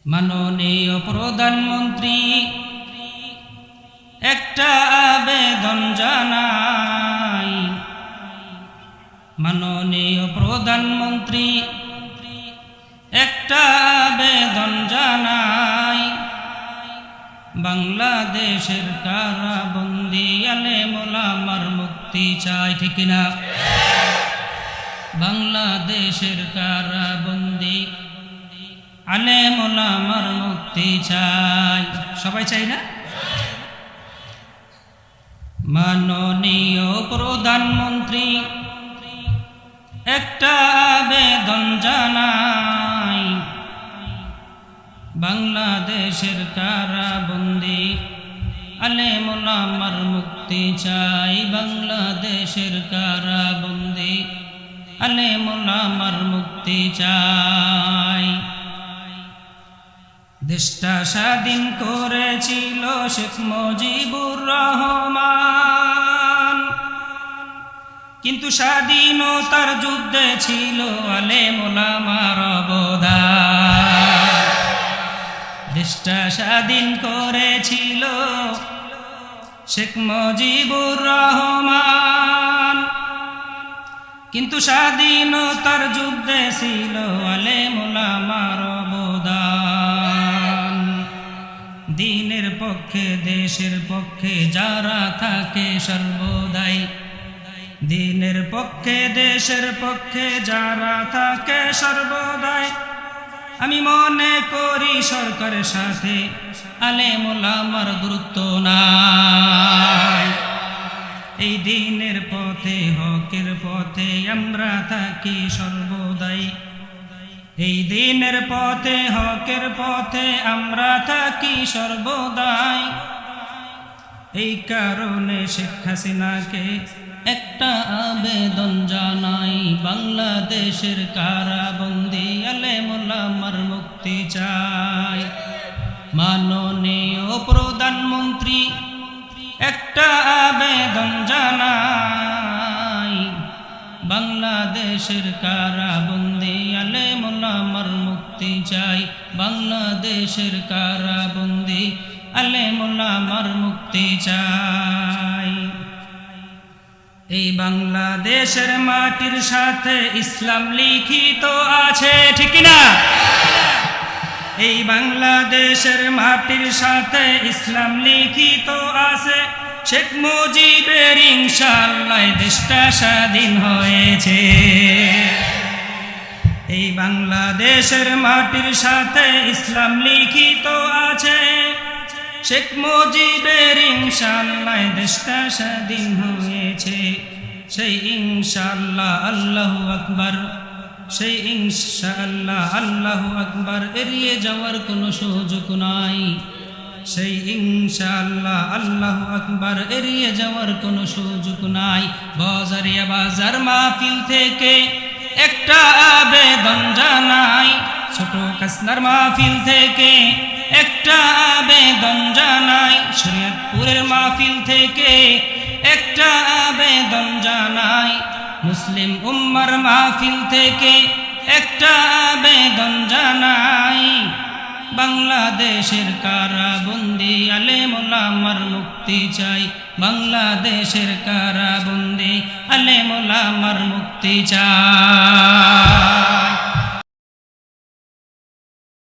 মাননীয় প্রধানমন্ত্রী একটা আবেদন জানাই। মাননীয় প্রধানমন্ত্রী একটা আবেদন জানাই। বাংলাদেশের কারাবন্দী আলেম ওলামার মুক্তি চাই, ঠিক না? বাংলাদেশের কারাবন্দী আলেম ওলামার মুক্তি চাই। সবাই চাই না? মাননীয় প্রধানমন্ত্রী একটা আবেদন জানাই। বাংলাদেশের কারাবন্দী আলেম ওলামার মুক্তি চাই। বাংলাদেশের কারাবন্দী আলেম ওলামার মুক্তি চাই। দেশটা স্বাধীন করেছিল শেখ মুজিবুর রহমান, কিন্তু স্বাধীনতার যুদ্ধে ছিল আলেম ওলামার অবদান। দেশটা স্বাধীন করেছিল শেখ মুজিবুর রহমান, কিন্তু স্বাধীনতার যুদ্ধে ছিল আলেম ওলামার অবদান। দ্বীনের পক্ষে দেশের পক্ষে যারা থাকে সর্বদাই, দ্বীনের পক্ষে দেশের পক্ষে যারা থাকে সর্বদাই, আমি মনে করি সরকারের সাথে আলেম ওলামার গুরুত্ব নাই। এই দ্বীনের পথে হকের পথে আমরা থাকি সর্বদাই। এই দ্বীনের পথে হকের পথে আমরা থাকি সর্বদাই। এই কারণে শেখ হাসিনাকে একটা আবেদন জানাই। বাংলাদেশের কারাবন্দী আলেম ওলামার মুক্তি চাই। মাননীয় প্রধানমন্ত্রী একটা আবেদন জানাই। বাংলাদেশের কারাবন্দী আলেম ওলামার মুক্তি চাই। বাংলাদেশের কারাবন্দী আলেম ওলামার মুক্তি চাই। এই বাংলাদেশের মাটির সাথে ইসলাম লিখিত আছে, ঠিক না? এই বাংলাদেশের মাটির সাথে ইসলাম লিখিত আছে। শেখ মুজিবের ইনশাআল্লাহ দেশটা স্বাধীন হয়েছে। এই বাংলাদেশের মাটির সাথে ইসলাম লিখিত আছে। শেখ মুজিবের ইনশাআল্লাহ দেশটা স্বাধীন হয়েছে। সেই ইনশাআল্লাহ আল্লাহু আকবার, সেই ইনশাআল্লাহ আল্লাহু আকবার এড়িয়ে যাওয়ার কোনো সুযোগ নাই। সেই ইনশাআল্লাহ আল্লাহু আকবার এড়িয়ে যাওয়ার কোনো সুযোগ নাই। বাজারিয়া বাজার মাহফিল থেকে একটা আবেদন জানাই। ছোট কাসনার মাহফিল থেকে একটা আবেদন জানাই। শরীয়তপুরের মাহফিল থেকে একটা আবেদন জানাই। মুসলিম উম্মার মাহফিল থেকে একটা আবেদন জানাই। বাংলাদেশের কারাবন্দী আলেম ওলামার মুক্তি চাই। বাংলাদেশের কারাবন্দী আলেম ওলামার মুক্তি চাই।